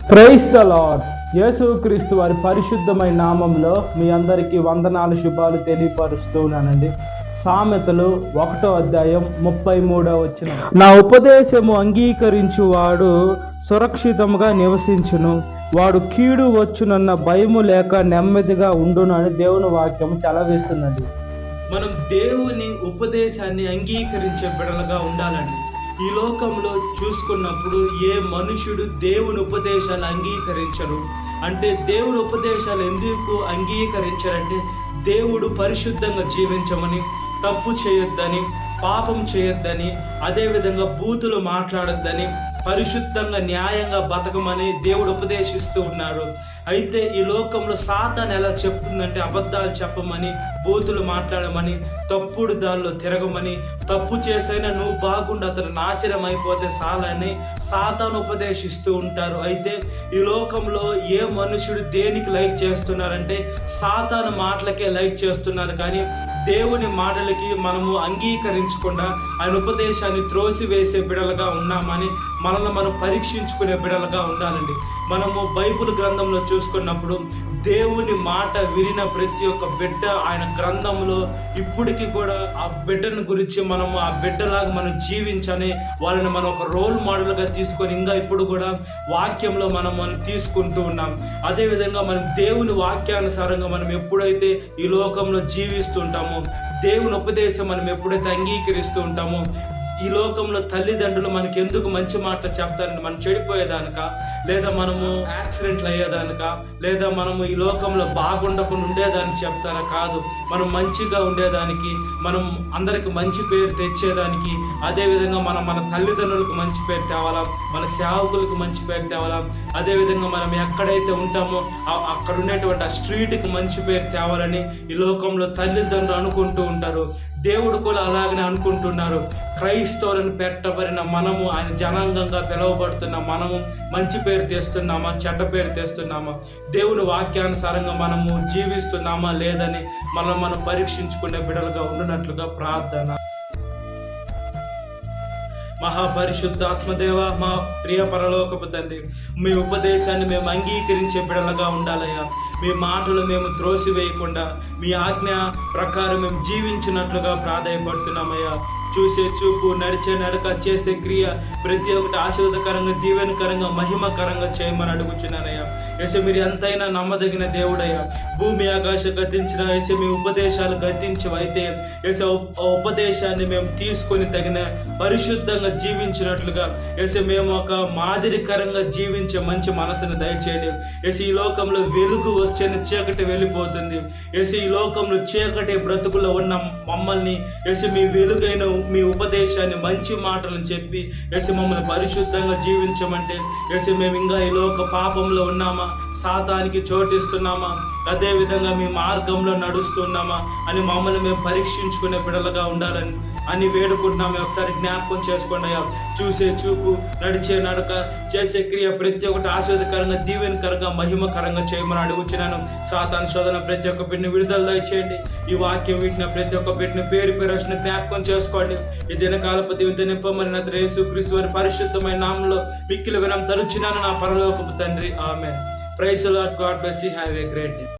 Praise the lord. యేసుక్రీస్తు వారి పరిశుద్ధమైన నామంలో మీ అందరికీ వందనాలు, శుభాలు తెలియపరుస్తున్నానండి. సామెతలు 1వ అధ్యాయం 33వ వచనం. నా ఉపదేశము అంగీకరించువాడు సురక్షితంగా నివసించును, వాడు కీడు వచ్చునన్న భయము లేక నెమ్మదిగా ఉండును అని దేవుని వాక్యం సెలవిస్తున్నది. మనం దేవుని ఉపదేశాన్ని అంగీకరించే బిడ్డలుగా ఉండాలండి. ఈ లోకంలో చూసుకున్నప్పుడు ఏ మనుషుడు దేవుని ఉపదేశాలు అంగీకరించరు. అంటే దేవుని ఉపదేశాలు ఎందుకు అంగీకరించారంటే, దేవుడు పరిశుద్ధంగా జీవించమని, తప్పు చేయొద్దని, పాపం చేయొద్దని, అదేవిధంగా బూతులు మాట్లాడొద్దని, పరిశుద్ధంగా న్యాయంగా బతకమని దేవుడు ఉపదేశిస్తూ ఉన్నారు. అయితే ఈ లోకంలో సాతాను ఎలా చెప్తుందంటే, అబద్ధాలు చెప్పమని, బూతులు మాట్లాడమని, తప్పుడు దానిలో తిరగమని, తప్పు చేసైనా నువ్వు బాగుండి అతను నాశనం అయిపోతే చాలని సాతాను ఉపదేశిస్తూ ఉంటారు. అయితే ఈ లోకంలో ఏ మనుషుడు దేనికి లైక్ చేస్తున్నారంటే, సాతాను మాటలకే లైక్ చేస్తున్నారు. కానీ దేవుని మాటలకి మనము అంగీకరించకుండా ఆయన ఉపదేశాన్ని త్రోసివేసే బిడలుగా ఉన్నామని మనల్ని మనం పరీక్షించుకునే బిడలుగా ఉండాలండి. మనము బైబిల్ గ్రంథంలో చూసుకున్నప్పుడు దేవుని మాట వినిన ప్రతి ఒక్క బిడ్డ ఆయన గ్రంథంలో ఇప్పటికీ కూడా ఆ బిడ్డను గురించి మనము ఆ బిడ్డలాగా మనం జీవించని వాళ్ళని మనం ఒక రోల్ మోడల్గా తీసుకొని ఇంకా ఇప్పుడు కూడా వాక్యంలో మనం తీసుకుంటూ ఉన్నాం. అదేవిధంగా మనం దేవుని వాక్యానుసారంగా మనం ఎప్పుడైతే ఈ లోకంలో జీవిస్తుంటామో, దేవుని ఉపదేశం మనం ఎప్పుడైతే అంగీకరిస్తూ ఉంటామో, ఈ లోకంలో తల్లిదండ్రులు మనకి ఎందుకు మంచి మాటలు చెప్తారంటే, మనం చెడిపోయేదానిక, లేదా మనము యాక్సిడెంట్లు అయ్యేదానిక, లేదా మనము ఈ లోకంలో బాగుండకుండా ఉండేదానికి చెప్తారా? కాదు, మనం మంచిగా ఉండేదానికి, మనం అందరికి మంచి పేరు తెచ్చేదానికి, అదేవిధంగా మన తల్లిదండ్రులకు మంచి పేరు తేవాలా, మన సేవకులకు మంచి పేరు తేవాలా, అదేవిధంగా మనం ఎక్కడైతే ఉంటామో అక్కడ ఉండేటువంటి ఆ స్ట్రీట్కి మంచి పేరు తేవాలని ఈ లోకంలో తల్లిదండ్రులు అనుకుంటూ ఉంటారు. దేవుడు కూడా అలాగనే అనుకుంటున్నారు. క్రైస్తవులను పెట్టబడిన మనము, ఆయన జనాంగంగా పిలువబడుతున్న మనము మంచి పేరు తెస్తున్నామా, చెడ్డ పేరు తెస్తున్నామా, దేవుని వాక్యానుసారంగా మనము జీవిస్తున్నామా లేదని మనం పరీక్షించుకునే బిడ్డలుగా ఉండినట్లుగా ప్రార్థన. మహాపరిశుద్ధ ఆత్మదేవ, మా ప్రియ పరలోకపు తండ్రి, మీ ఉపదేశాన్ని మేము అంగీకరించే బిడ్డలుగా ఉండాలయ్యా. మీ మాటలు మేము త్రోసివేయకుండా మీ ఆజ్ఞ ప్రకారం మేము జీవించినట్లుగా ప్రాధాయపడుతున్నామయ్యా. చూసే చూపు, నడిచే నడక, చేసే క్రియ ప్రతి ఒక్కటి ఆశీర్వాదకరంగా, దీవెనకరంగా, మహిమకరంగా చేయమని అడుగుచున్నానయ్యా. ఏసే మీరు ఎంతైనా నమ్మదగిన దేవుడయ్యా. భూమి ఆకాశం గతించిన ఏసే మీ ఉపదేశాలు గతించవైతే ఏసే ఉపదేశాన్ని మేము తీసుకొని తగిన పరిశుద్ధంగా జీవించినట్లుగా ఏసే మేము ఒక మాదిరికరంగా జీవించే మంచి మనసును దయచేయండి. ఏసే ఈ లోకంలో వెలుగు వచ్చేని చీకటి వెళ్ళిపోతుంది. ఏసే ఈ లోకంలో చీకటి బ్రతుకులో ఉన్న మమ్మల్ని ఏసే మీ వెలుగైన మీ ఉపదేశాన్ని, మంచి మాటలను చెప్పి ఏసే మమ్మల్ని పరిశుద్ధంగా జీవించమంటే ఏసే మేము ఇంకా ఈ లోక పాపంలో ఉన్నామా, సాతానికి చోటిస్తున్నామా, అదేవిధంగా మీ మార్గంలో నడుస్తున్నామా అని మమ్మల్ని మేము పరీక్షించుకునే బిడ్డలుగా ఉండాలని వేడుకుంటున్నాము. ఒకసారి జ్ఞాపకం చేసుకోండి అయ్యా. చూసే చూపు, నడిచే నడక, చేసే క్రియ ప్రతి ఒక్కటి ఆశీర్వాదకరంగా, దీవెనకరంగా, మహిమకరంగా చేయమని అడుగుచున్నాను. సాతాను శోధన ప్రతి ఒక్క బిడ్డని విడుదల దయచేయండి. ఈ వాక్యం వీటిన ప్రతి ఒక్క బిడ్డని పేరు వచ్చిన జ్ఞాపకం చేసుకోండి. ఈ దినకాలపు దీవెన నింపమని యేసుక్రీస్తు వారి పరిశుద్ధమైన నామంలో మిక్కిలి వినం తలుచున్నాను నా పరలోకపు తండ్రి. ఆమేన్. Praise the Lord. God bless you. Have a great day.